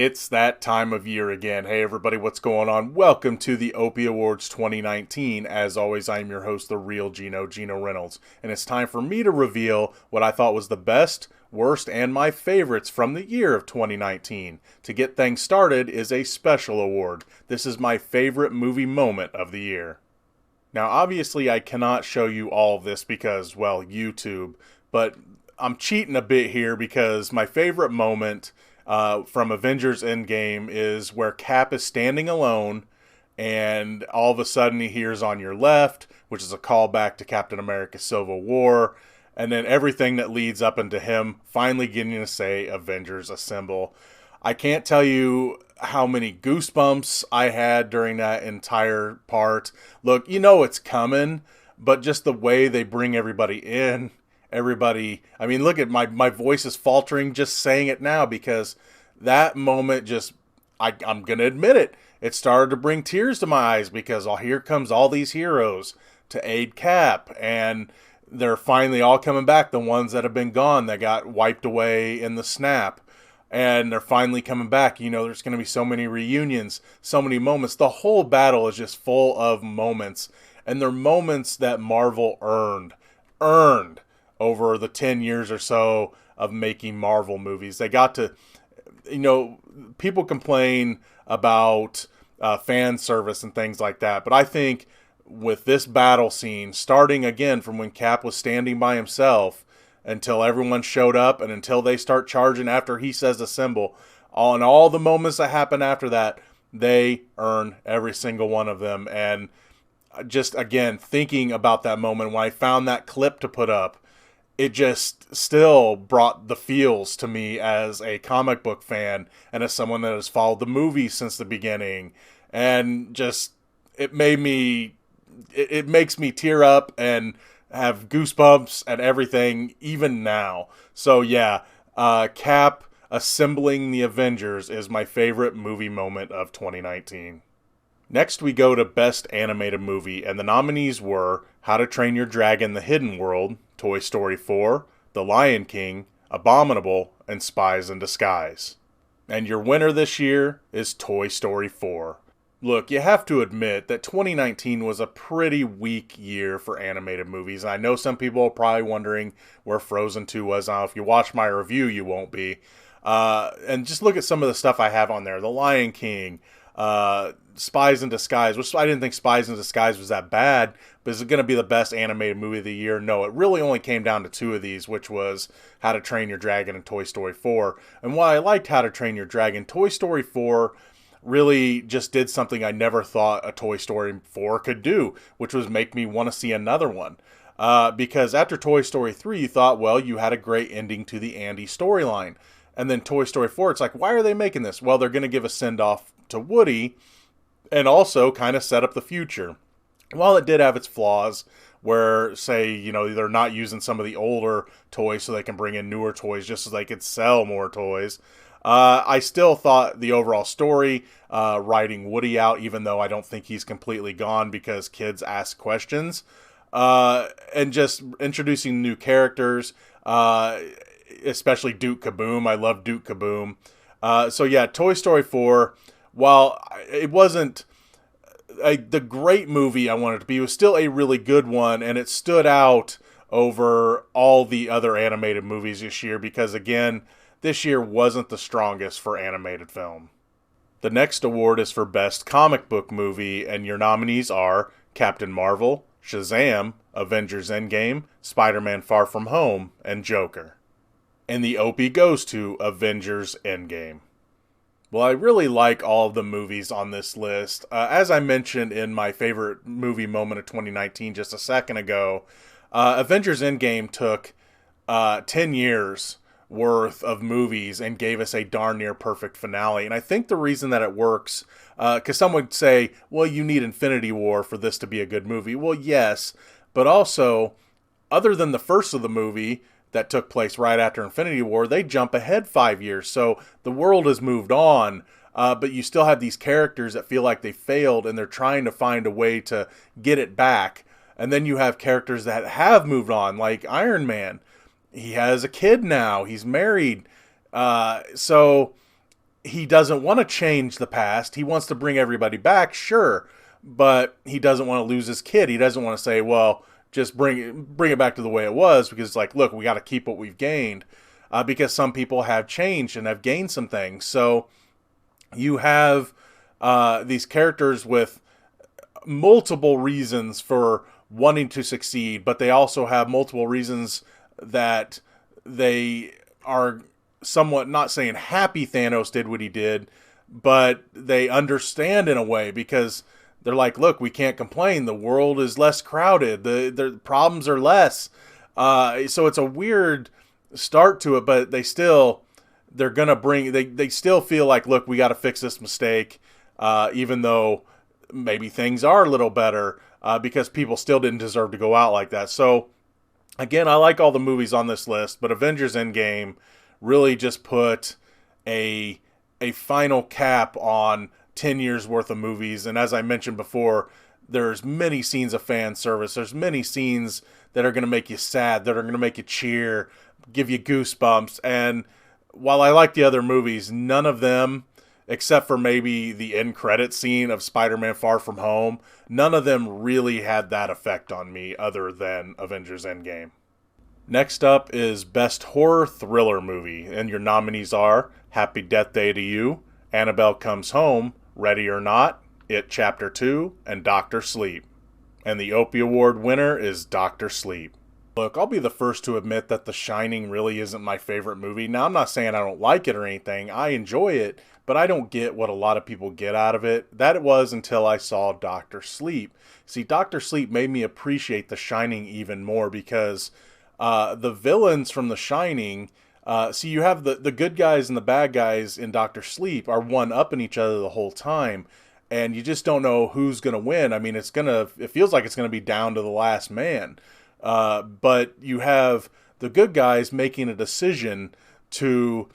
It's that time of year again. Hey everybody, what's going on? Welcome to the Opie Awards 2019. As always, I'm your host, the real Geno Reynolds. And it's time for me to reveal what I thought was the best, worst, and my favorites from the year of 2019. To get things started is a special award. This is my favorite movie moment of the year. Now obviously I cannot show you all of this because, well, YouTube, but I'm cheating a bit here because my favorite moment from Avengers Endgame is where Cap is standing alone and all of a sudden he hears "On Your Left," which is a callback to Captain America Civil War, and then everything that leads up into him finally getting to say "Avengers Assemble." I can't tell you how many goosebumps I had during that entire part. Look, you know it's coming, but just the way they bring everybody in. I mean, look at my voice is faltering just saying it now because that moment just, I'm going to admit it. It started to bring tears to my eyes because here comes all these heroes to aid Cap, and they're finally all coming back. The ones that have been gone that got wiped away in the snap, and they're finally coming back. You know, there's going to be so many reunions, so many moments. The whole battle is just full of moments, and they're moments that Marvel earned over the 10 years or so of making Marvel movies. They got to, you know, people complain about fan service and things like that, but I think with this battle scene, starting again from when Cap was standing by himself until everyone showed up and until they start charging after he says "assemble," all the moments that happen after that, they earn every single one of them. And just, again, thinking about that moment when I found that clip to put up, it just still brought the feels to me as a comic book fan and as someone that has followed the movies since the beginning. And just, it makes me tear up and have goosebumps and everything, even now. So yeah, Cap assembling the Avengers is my favorite movie moment of 2019. Next we go to Best Animated Movie, and the nominees were How to Train Your Dragon: The Hidden World, Toy Story 4, The Lion King, Abominable, and Spies in Disguise. And your winner this year is Toy Story 4. Look, you have to admit that 2019 was a pretty weak year for animated movies. I know some people are probably wondering where Frozen 2 was. Now, if you watch my review, you won't be. And just look at some of the stuff I have on there. The Lion King, Spies in Disguise, which I didn't think Spies in Disguise was that bad, but is it going to be the best animated movie of the year? No, it really only came down to two of these, which was How to Train Your Dragon and Toy Story 4. And while I liked How to Train Your Dragon, Toy Story 4 really just did something I never thought a Toy Story 4 could do, which was make me want to see another one. Because after Toy Story 3, you thought, well, you had a great ending to the Andy storyline. And then Toy Story 4, it's like, why are they making this? Well, they're going to give a send-off to Woody and also kind of set up the future. While it did have its flaws, where, say, you know, they're not using some of the older toys so they can bring in newer toys just so they could sell more toys, I still thought the overall story, writing Woody out, even though I don't think he's completely gone because kids ask questions, and just introducing new characters, especially Duke Kaboom. I love Duke Kaboom. So yeah, Toy Story 4, while it wasn't the great movie I wanted it to be, it was still a really good one, and it stood out over all the other animated movies this year because, again, this year wasn't the strongest for animated film. The next award is for Best Comic Book Movie, and your nominees are Captain Marvel, SHAZAM, Avengers Endgame, Spider-Man Far From Home, and Joker. And the Opie goes to Avengers Endgame. Well, I really like all of the movies on this list. As I mentioned in my favorite movie moment of 2019 just a second ago, Avengers Endgame took 10 years worth of movies and gave us a darn near perfect finale. And I think the reason that it works, because some would say, well, you need Infinity War for this to be a good movie. Well, yes, but also, other than the first of the movie that took place right after Infinity War, they jump ahead 5 years. So the world has moved on, but you still have these characters that feel like they failed and they're trying to find a way to get it back. And then you have characters that have moved on, like Iron Man. He has a kid now. He's married. So he doesn't want to change the past. He wants to bring everybody back, sure, but he doesn't want to lose his kid. He doesn't want to say, well, just bring it back to the way it was, because it's like, look, we got to keep what we've gained, because some people have changed and have gained some things. So you have these characters with multiple reasons for wanting to succeed, but they also have multiple reasons that they are somewhat, not saying happy Thanos did what he did, but they understand in a way, because they're like, look, we can't complain. The world is less crowded. The problems are less. So it's a weird start to it, but they still feel like, look, we got to fix this mistake, even though maybe things are a little better, because people still didn't deserve to go out like that. So again, I like all the movies on this list, but Avengers Endgame really just put a final cap on 10 years worth of movies. And as I mentioned before, there's many scenes of fan service. There's many scenes that are going to make you sad, that are going to make you cheer, give you goosebumps. And while I like the other movies, none of them, except for maybe the end credit scene of Spider-Man Far From Home, none of them really had that effect on me other than Avengers Endgame. Next up is Best Horror Thriller Movie, and your nominees are Happy Death Day to You, Annabelle Comes Home, Ready or Not, It Chapter 2, and Dr. Sleep. And the Opie Award winner is Dr. Sleep. Look, I'll be the first to admit that The Shining really isn't my favorite movie. Now, I'm not saying I don't like it or anything. I enjoy it, but I don't get what a lot of people get out of it. That it was until I saw Dr. Sleep. See, Dr. Sleep made me appreciate The Shining even more, because the villains from The Shining, see, you have the good guys and the bad guys in Dr. Sleep are one-upping each other the whole time, and you just don't know who's going to win. I mean, it feels like it's going to be down to the last man. But you have the good guys making a decision to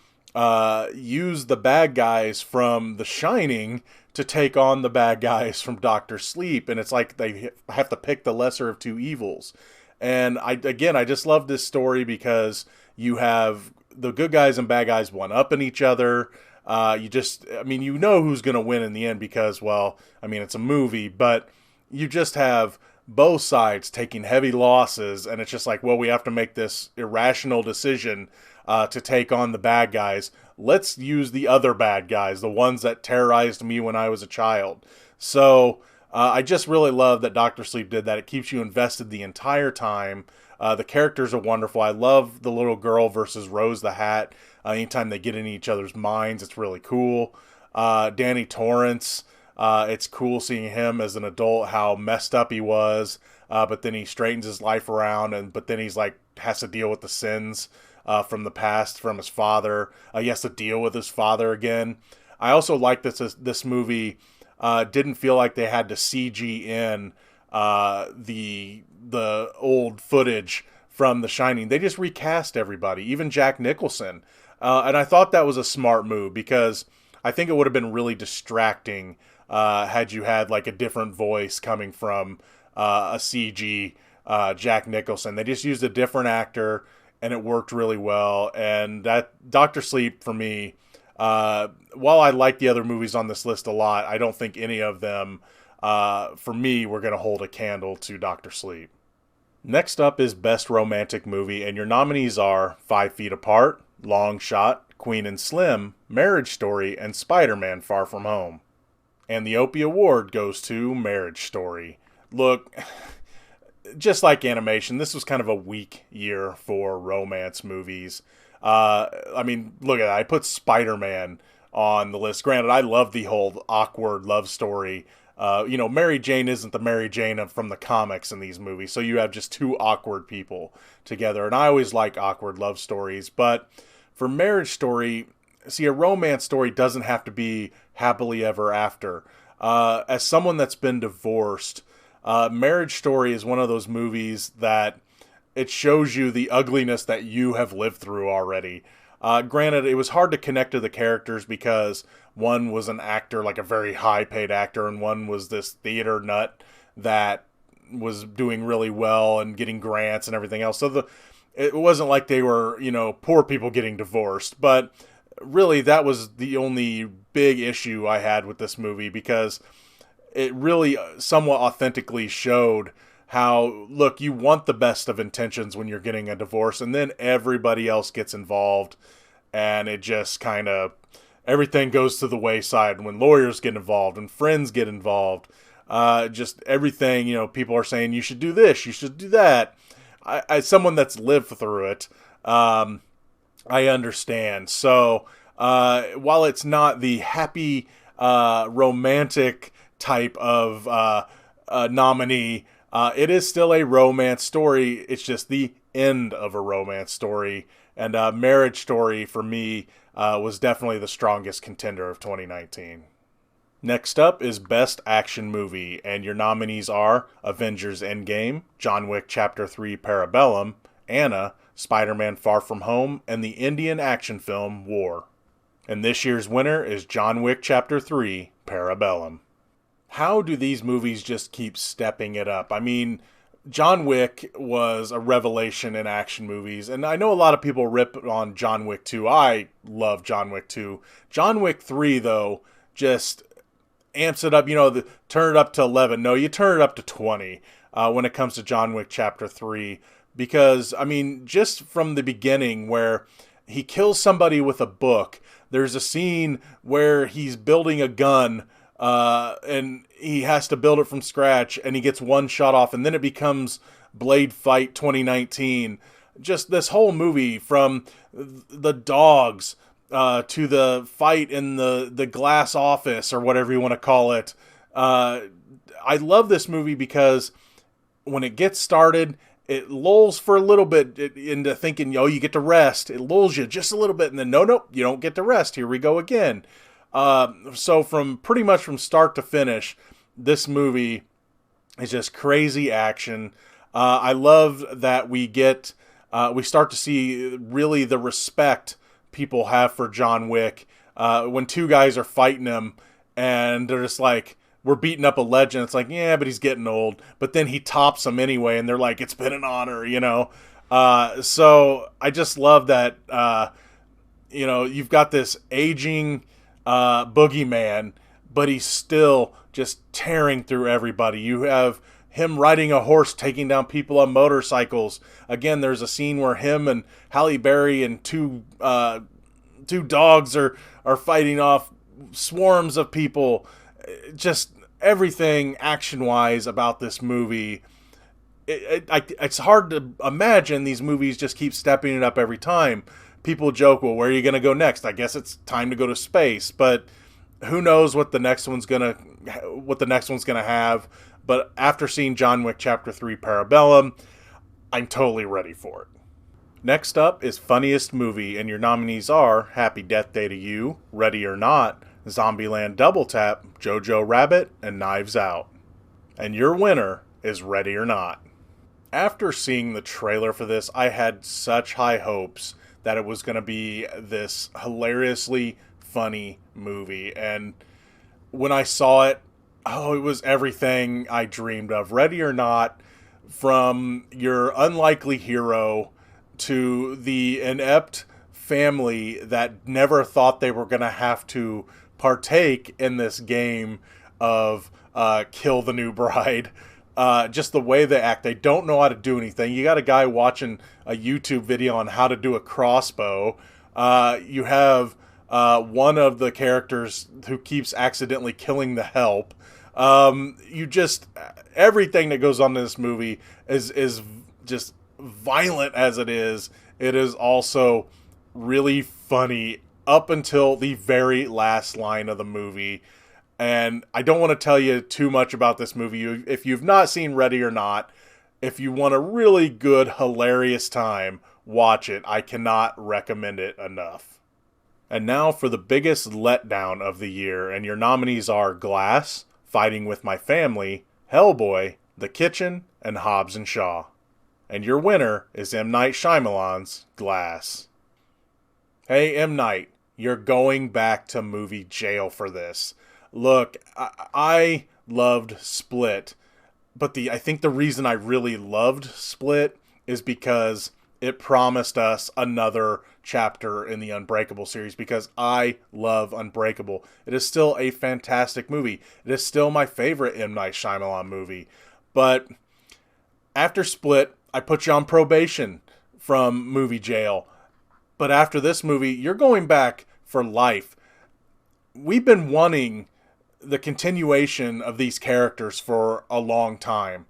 use the bad guys from The Shining to take on the bad guys from Dr. Sleep, and it's like they have to pick the lesser of two evils. And I just love this story because you have the good guys and bad guys one-upping each other. You know who's going to win in the end because, well, I mean, it's a movie, but you just have both sides taking heavy losses, and it's just like, well, we have to make this irrational decision to take on the bad guys. Let's use the other bad guys, the ones that terrorized me when I was a child. So I just really love that Dr. Sleep did that. It keeps you invested the entire time. The characters are wonderful. I love the little girl versus Rose the Hat. Anytime they get in each other's minds, it's really cool. Danny Torrance, it's cool seeing him as an adult, how messed up he was, but then he straightens his life around, but then he's like has to deal with the sins from the past, from his father. He has to deal with his father again. I also like this movie didn't feel like they had to CG in the old footage from The Shining. They just recast everybody, even Jack Nicholson. And I thought that was a smart move, because I think it would have been really distracting had you had like a different voice coming from a CG Jack Nicholson. They just used a different actor, and it worked really well. And that Dr. Sleep, for me, while I like the other movies on this list a lot, I don't think any of them, for me, were going to hold a candle to Dr. Sleep. Next up is Best Romantic Movie, and your nominees are 5 Feet Apart, Long Shot, Queen and Slim, Marriage Story, and Spider-Man Far From Home. And the Opie Award goes to Marriage Story. Look, just like animation, this was kind of a weak year for romance movies. Look at that. I put Spider-Man on the list. Granted, I love the whole awkward love story. Mary Jane isn't the Mary Jane from the comics in these movies, so you have just two awkward people together. And I always like awkward love stories, but for Marriage Story, see, a romance story doesn't have to be happily ever after. As someone that's been divorced, Marriage Story is one of those movies that it shows you the ugliness that you have lived through already. Granted, it was hard to connect to the characters because one was an actor, like a very high-paid actor, and one was this theater nut that was doing really well and getting grants and everything else. So it wasn't like they were, poor people getting divorced. But really that was the only big issue I had with this movie, because it really somewhat authentically showed how, look, you want the best of intentions when you're getting a divorce, and then everybody else gets involved, and it just kind of, everything goes to the wayside when lawyers get involved and friends get involved. Just everything, people are saying you should do this, you should do that. As someone that's lived through it, I understand. So while it's not the happy, romantic type of nominee, it is still a romance story. It's just the end of a romance story. And Marriage Story, for me, was definitely the strongest contender of 2019. Next up is Best Action Movie, and your nominees are Avengers Endgame, John Wick Chapter 3 Parabellum, Anna, Spider-Man Far From Home, and the Indian action film War. And this year's winner is John Wick Chapter 3 Parabellum. How do these movies just keep stepping it up? I mean, John Wick was a revelation in action movies, and I know a lot of people rip on John Wick 2. I love John Wick 2. John Wick 3, though, just amps it up, turn it up to 11. No, you turn it up to 20 when it comes to John Wick Chapter 3. Because, I mean, just from the beginning where he kills somebody with a book, there's a scene where he's building a gun, and he has to build it from scratch, and he gets one shot off, and then it becomes Blade Fight 2019. Just this whole movie, from the dogs to the fight in the glass office, or whatever you want to call it. I love this movie because when it gets started, it lulls for a little bit into thinking, you get to rest. It lulls you just a little bit, and then, no, you don't get to rest. Here we go again. So pretty much from start to finish, this movie is just crazy action. I love that we start to see really the respect people have for John Wick. When two guys are fighting him, and they're just like, we're beating up a legend. It's like, yeah, but he's getting old. But then he tops them anyway, and they're like, it's been an honor, So I just love that, you've got this aging boogeyman, but he's still just tearing through everybody. You have him riding a horse, taking down people on motorcycles. Again, there's a scene where him and Halle Berry and two dogs are fighting off swarms of people. Just everything action-wise about this movie. It's hard to imagine these movies just keep stepping it up every time. People joke, well, where are you going to go next? I guess it's time to go to space. But who knows what the next one's gonna have. But after seeing John Wick Chapter 3 Parabellum, I'm totally ready for it. Next up is Funniest Movie, and your nominees are Happy Death Day to You, Ready or Not, Zombieland Double Tap, JOJO Rabbit, and Knives Out. And your winner is Ready or Not. After seeing the trailer for this, I had such high hopes that it was going to be this hilariously funny movie. And when I saw it, it was everything I dreamed of. Ready or Not, from your unlikely hero to the inept family that never thought they were going to have to partake in this game of Kill the New Bride. Just the way they act, they don't know how to do anything. You got a guy watching a YouTube video on how to do a crossbow. You have one of the characters who keeps accidentally killing the help. Everything that goes on in this movie is just violent as it is. It is also really funny up until the very last line of the movie. And I don't want to tell you too much about this movie. If you've not seen Ready or Not, if you want a really good, hilarious time, watch it. I cannot recommend it enough. And now for the biggest letdown of the year, and your nominees are Glass, Fighting with My Family, Hellboy, The Kitchen, and Hobbs and Shaw. And your winner is M. Night Shyamalan's Glass. Hey, M. Night, you're going back to movie jail for this. Look, I loved Split, but I think the reason I really loved Split is because it promised us another chapter in the Unbreakable series, because I love Unbreakable. It is still a fantastic movie. It is still my favorite M. Night Shyamalan movie. But after Split, I put you on probation from movie jail. But after this movie, you're going back for life. We've been wanting the continuation of these characters for a long time.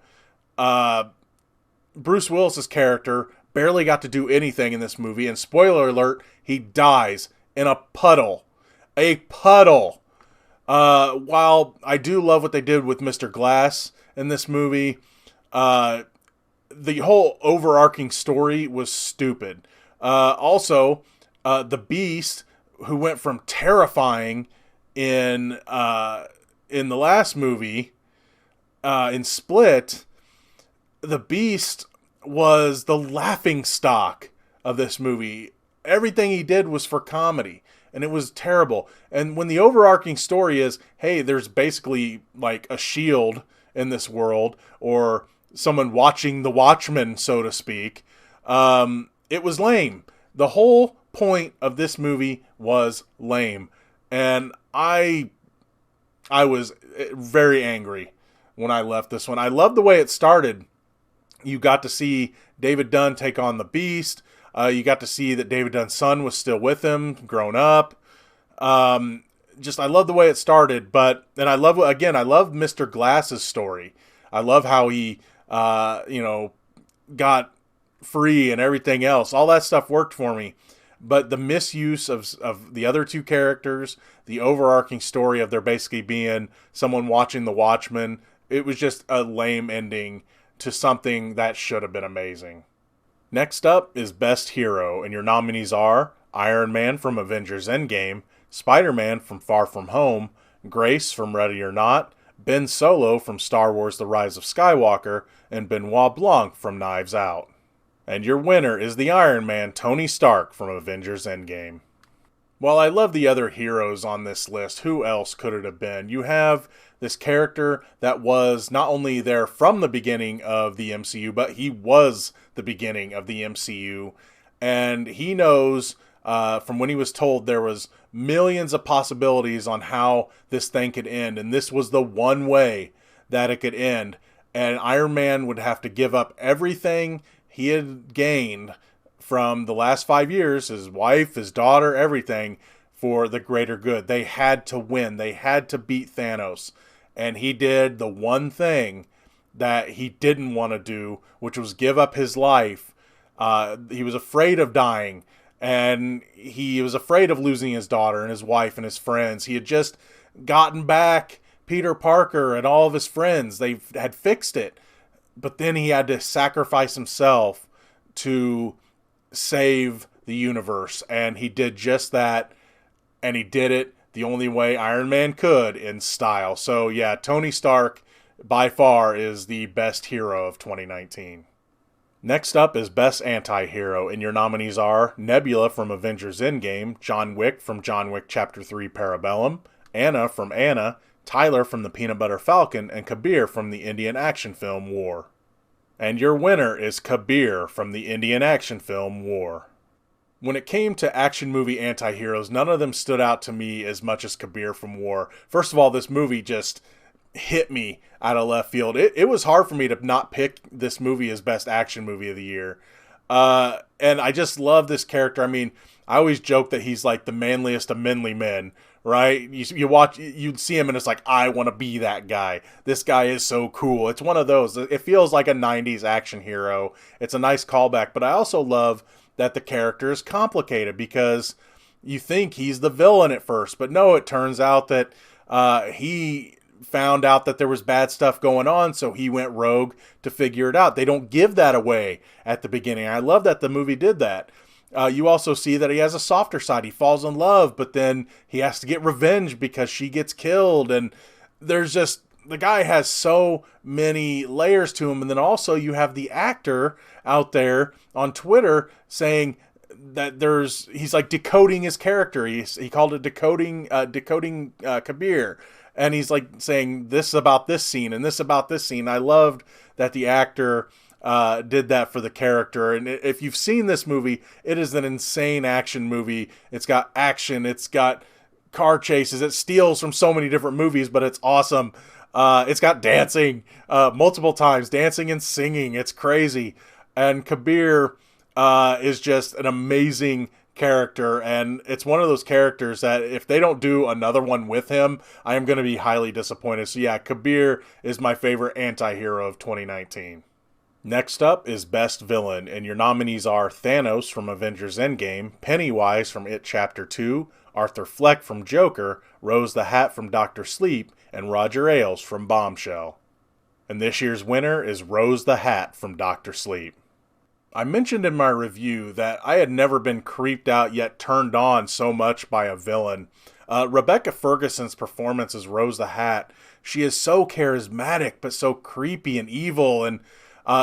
Bruce Willis's character barely got to do anything in this movie, and spoiler alert, he dies in a puddle. A puddle. While I do love what they did with Mr. Glass in this movie, the whole overarching story was stupid. Also, the Beast, who went from terrifying in the last movie, in Split, the Beast was the laughing stock of this movie. Everything he did was for comedy, and it was terrible. And when the overarching story is, hey, there's basically like a shield in this world, or someone watching the Watchmen, so to speak, it was lame. The whole point of this movie was lame. And I was very angry when I left this one. I loved the way it started. You got to see David Dunn take on the Beast. You got to see that David Dunn's son was still with him, grown up. I love the way it started. And I love Mr. Glass's story. I love how he, got free and everything else. All that stuff worked for me. But the misuse of the other two characters, the overarching story of there basically being someone watching the Watchmen, it was just a lame ending to something that should have been amazing. Next up is Best Hero, and your nominees are Iron Man from Avengers Endgame, Spider-Man from Far From Home, Grace from Ready or Not, Ben Solo from Star Wars The Rise of Skywalker, and Benoit Blanc from Knives Out. And your winner is the Iron Man, Tony Stark from Avengers Endgame. While I love the other heroes on this list, who else could it have been? You have this character that was not only there from the beginning of the MCU, but he was the beginning of the MCU. And he knows from when he was told there was millions of possibilities on how this thing could end. And this was the one way that it could end. And Iron Man would have to give up everything he had gained from the last 5 years, his wife, his daughter, everything, for the greater good. They had to win. They had to beat Thanos. And he did the one thing that he didn't want to do, which was give up his life. He was afraid of dying, and he was afraid of losing his daughter and his wife and his friends. He had just gotten back Peter Parker and all of his friends. They had fixed it. But then he had to sacrifice himself to save the universe. And he did just that. And he did it the only way Iron Man could, in style. So yeah, Tony Stark by far is the best hero of 2019. Next up is Best Antihero, and your nominees are Nebula from Avengers Endgame, John Wick from John Wick Chapter 3 Parabellum, Anna from Anna, Tyler from the Peanut Butter Falcon, and Kabir from the Indian action film War. And your winner is Kabir from the Indian action film War. When it came to action movie anti-heroes, none of them stood out to me as much as Kabir from War. First of all, this movie just hit me out of left field. It was hard for me to not pick this movie as best action movie of the year. And I just love this character. I mean, I always joke that he's like the manliest of manly men, right? You'd see him and it's like, I want to be that guy. This guy is so cool. It's one of those. It feels like a 90s action hero. It's a nice callback, but I also love that the character is complicated, because you think he's the villain at first, but no, it turns out that he found out that there was bad stuff going on, so he went rogue to figure it out. They don't give that away at the beginning. I love that the movie did that. You also see that he has a softer side. He falls in love, but then he has to get revenge because she gets killed, and there's just, the guy has so many layers to him. And then also you have the actor out there on Twitter saying that he's like decoding his character. He called it decoding Kabir. And he's like saying this about this scene and this about this scene. I loved that the actor did that for the character. And if you've seen this movie, it is an insane action movie. It's got action. It's got car chases. It steals from so many different movies, but it's awesome. It's got dancing multiple times, dancing and singing. It's crazy. And Kabir is just an amazing character, and it's one of those characters that if they don't do another one with him, I am going to be highly disappointed. So yeah, Kabir is my favorite anti-hero of 2019. Next up is Best Villain, and your nominees are Thanos from Avengers Endgame, Pennywise from It Chapter 2, Arthur Fleck from Joker, Rose the Hat from Dr. Sleep, and Roger Ailes from Bombshell. And this year's winner is Rose the Hat from Dr. Sleep. I mentioned in my review that I had never been creeped out yet turned on so much by a villain. Rebecca Ferguson's performance as Rose the Hat, she is so charismatic but so creepy and evil, and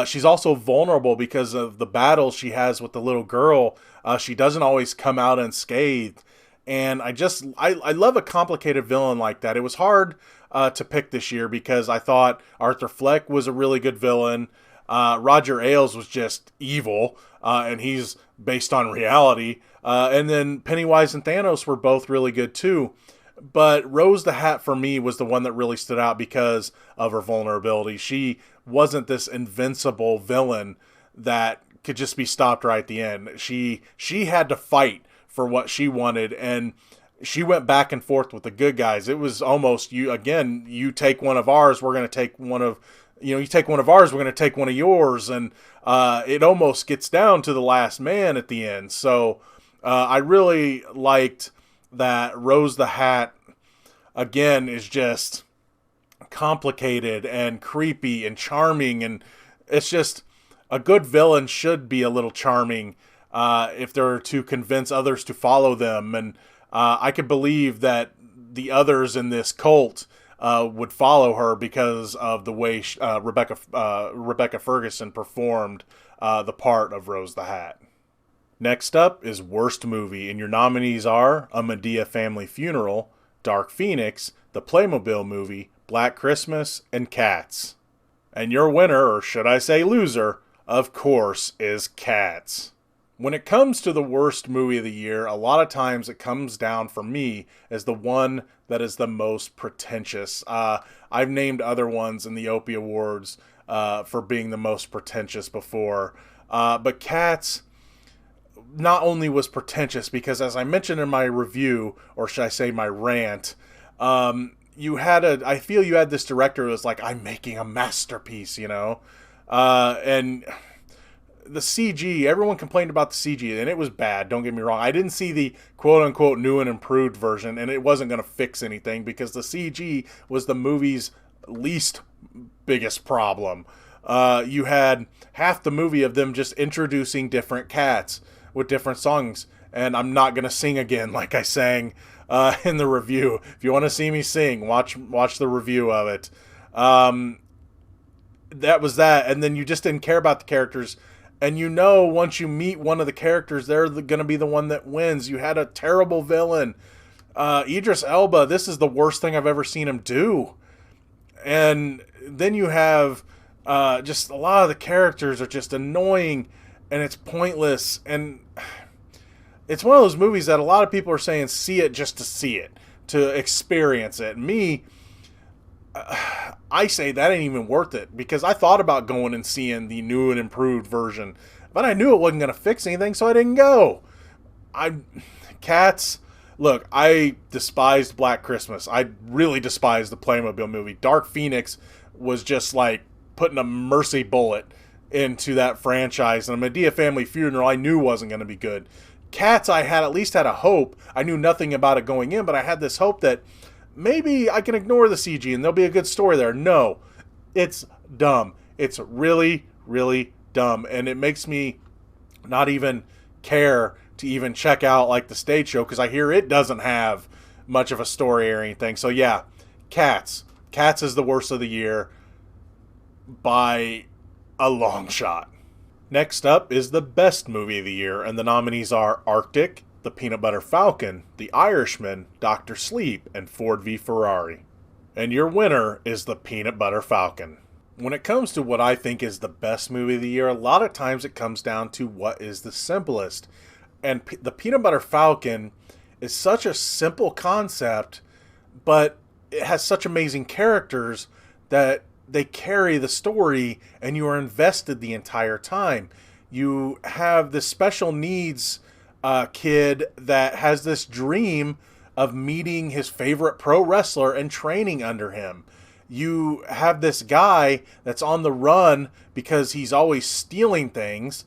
she's also vulnerable because of the battles she has with the little girl. She doesn't always come out unscathed, and I love a complicated villain like that. It was hard to pick this year because I thought Arthur Fleck was a really good villain. Roger Ailes was just evil, and he's based on reality. And then Pennywise and Thanos were both really good too. But Rose the Hat for me was the one that really stood out because of her vulnerability. She wasn't this invincible villain that could just be stopped right at the end. She had to fight for what she wanted, and she went back and forth with the good guys. It was almost, you take one of ours, we're going to take one of... you take one of ours, we're going to take one of yours. And it almost gets down to the last man at the end. So I really liked that Rose the Hat, again, is just complicated and creepy and charming. And it's just a good villain should be a little charming if they're to convince others to follow them. And I could believe that the others in this cult would follow her because of the way Rebecca Ferguson performed the part of Rose the Hat. Next up is Worst Movie, and your nominees are A Medea Family Funeral, Dark Phoenix, The Playmobil Movie, Black Christmas, and Cats. And your winner, or should I say loser, of course, is Cats. When it comes to the worst movie of the year, a lot of times it comes down for me as the one that is the most pretentious. I've named other ones in the Opie Awards for being the most pretentious before. But Cats not only was pretentious because, as I mentioned in my review, or should I say my rant, I feel you had this director who was like, I'm making a masterpiece, and the CG, everyone complained about the CG, and it was bad, don't get me wrong. I didn't see the quote-unquote new and improved version, and it wasn't going to fix anything because the CG was the movie's least biggest problem. You had half the movie of them just introducing different cats with different songs, and I'm not going to sing again like I sang in the review. If you want to see me sing, watch the review of it. That was that, and then you just didn't care about the characters. And once you meet one of the characters, they're going to be the one that wins. You had a terrible villain. Idris Elba, this is the worst thing I've ever seen him do. And then you have just a lot of the characters are just annoying, and it's pointless. And it's one of those movies that a lot of people are saying see it just to see it, to experience it. Me, I say that ain't even worth it because I thought about going and seeing the new and improved version, but I knew it wasn't going to fix anything, so I didn't go. Cats, look, I despised Black Christmas. I really despised the Playmobil movie. Dark Phoenix was just like putting a mercy bullet into that franchise, and A Medea Family Funeral I knew wasn't going to be good. Cats, I had at least had a hope. I knew nothing about it going in, but I had this hope that maybe I can ignore the CG and there'll be a good story there. No, it's dumb. It's really, really dumb. And it makes me not even care to even check out like the stage show because I hear it doesn't have much of a story or anything. So yeah, Cats. Cats is the worst of the year by a long shot. Next up is the best movie of the year, and the nominees are Arctic, The Peanut Butter Falcon, The Irishman, Dr. Sleep, and Ford v Ferrari. And your winner is The Peanut Butter Falcon. When it comes to what I think is the best movie of the year, a lot of times it comes down to what is the simplest. And the Peanut Butter Falcon is such a simple concept, but it has such amazing characters that they carry the story and you are invested the entire time. You have this special needs kid that has this dream of meeting his favorite pro wrestler and training under him. You have this guy that's on the run because he's always stealing things,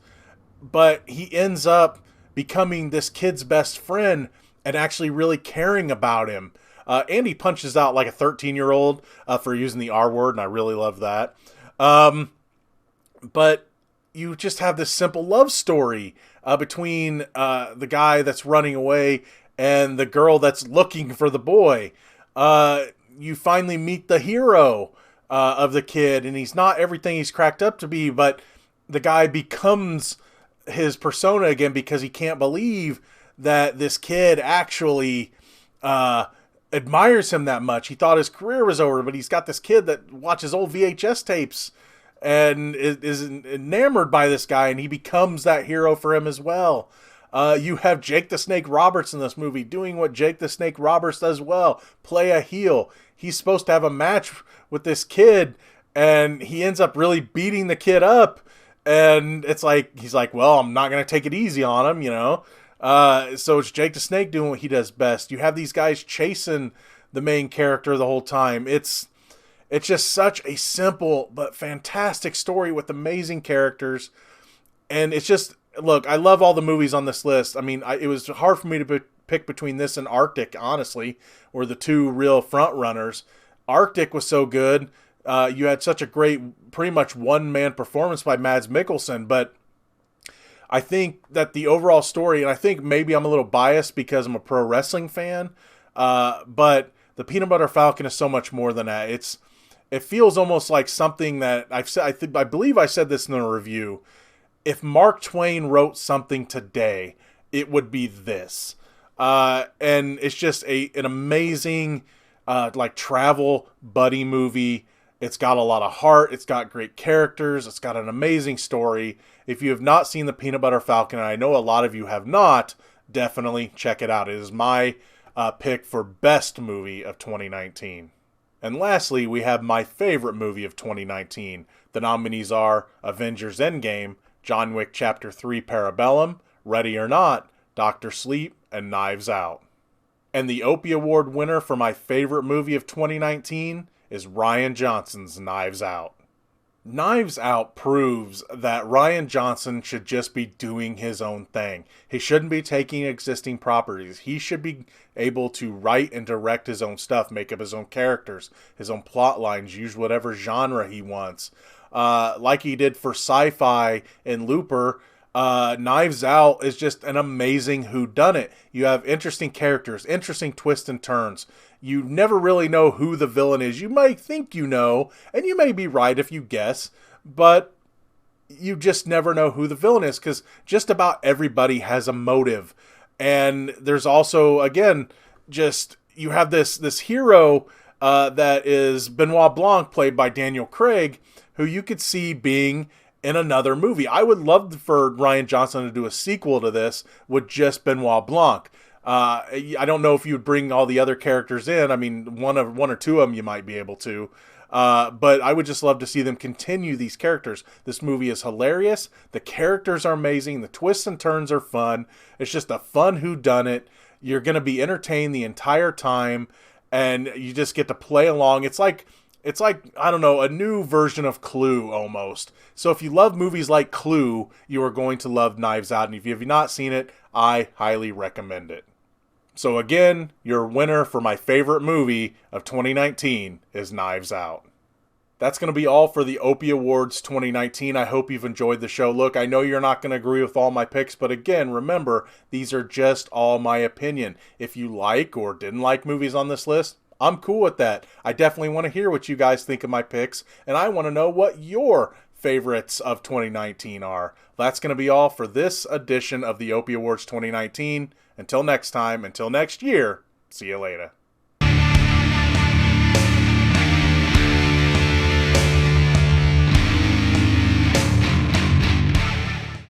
but he ends up becoming this kid's best friend and actually really caring about him. And he punches out like a 13-year-old for using the R word, and I really love that. But you just have this simple love story between the guy that's running away and the girl that's looking for the boy. You finally meet the hero of the kid, and he's not everything he's cracked up to be, but the guy becomes his persona again because he can't believe that this kid actually admires him that much. He thought his career was over, but he's got this kid that watches old VHS tapes and is enamored by this guy, and he becomes that hero for him as well. You have Jake the Snake Roberts in this movie doing what Jake the Snake Roberts does well, play a heel. He's supposed to have a match with this kid, and he ends up really beating the kid up. And it's like, he's like, well, I'm not going to take it easy on him, you know. So it's Jake the Snake doing what he does best. You have these guys chasing the main character the whole time. It's just such a simple but fantastic story with amazing characters. And it's just, look, I love all the movies on this list. I mean, it was hard for me to pick between this and Arctic, honestly, were the two real front runners. Arctic was so good. You had such a great, pretty much one-man performance by Mads Mikkelsen, but I think that the overall story, and I think maybe I'm a little biased because I'm a pro wrestling fan, but the Peanut Butter Falcon is so much more than that. It feels almost like something that I've said. I believe I said this in a review. If Mark Twain wrote something today, it would be this. And it's just an amazing like travel buddy movie. It's got a lot of heart. It's got great characters. It's got an amazing story. If you have not seen the Peanut Butter Falcon, and I know a lot of you have not, definitely check it out. It is my pick for best movie of 2019. And lastly, we have my favorite movie of 2019. The nominees are Avengers Endgame, John Wick Chapter 3 Parabellum, Ready or Not, Dr. Sleep, and Knives Out. And the Opie Award winner for my favorite movie of 2019 is Rian Johnson's Knives Out. Knives Out proves that Rian Johnson should just be doing his own thing. He shouldn't be taking existing properties. He should be able to write and direct his own stuff, make up his own characters, his own plot lines, use whatever genre he wants. Like he did for Sci-Fi and Looper, Knives Out is just an amazing whodunit. You have interesting characters, interesting twists and turns. You never really know who the villain is. You might think you know, and you may be right if you guess, but you just never know who the villain is because just about everybody has a motive. And there's also, again, just you have this hero that is Benoit Blanc, played by Daniel Craig, who you could see being in another movie. I would love for Rian Johnson to do a sequel to this with just Benoit Blanc. I don't know if you would bring all the other characters in. I mean, one or two of them you might be able to. But I would just love to see them continue these characters. This movie is hilarious. The characters are amazing. The twists and turns are fun. It's just a fun whodunit. You're going to be entertained the entire time, and you just get to play along. It's like, I don't know, a new version of Clue almost. So if you love movies like Clue, you are going to love Knives Out. And if you have not seen it, I highly recommend it. So again, your winner for my favorite movie of 2019 is Knives Out. That's going to be all for the Opie Awards 2019. I hope you've enjoyed the show. Look, I know you're not going to agree with all my picks, but again, remember, these are just all my opinion. If you like or didn't like movies on this list, I'm cool with that. I definitely want to hear what you guys think of my picks, and I want to know what your favorites of 2019 are. That's going to be all for this edition of the Opie Awards 2019. Until next time, until next year, see you later.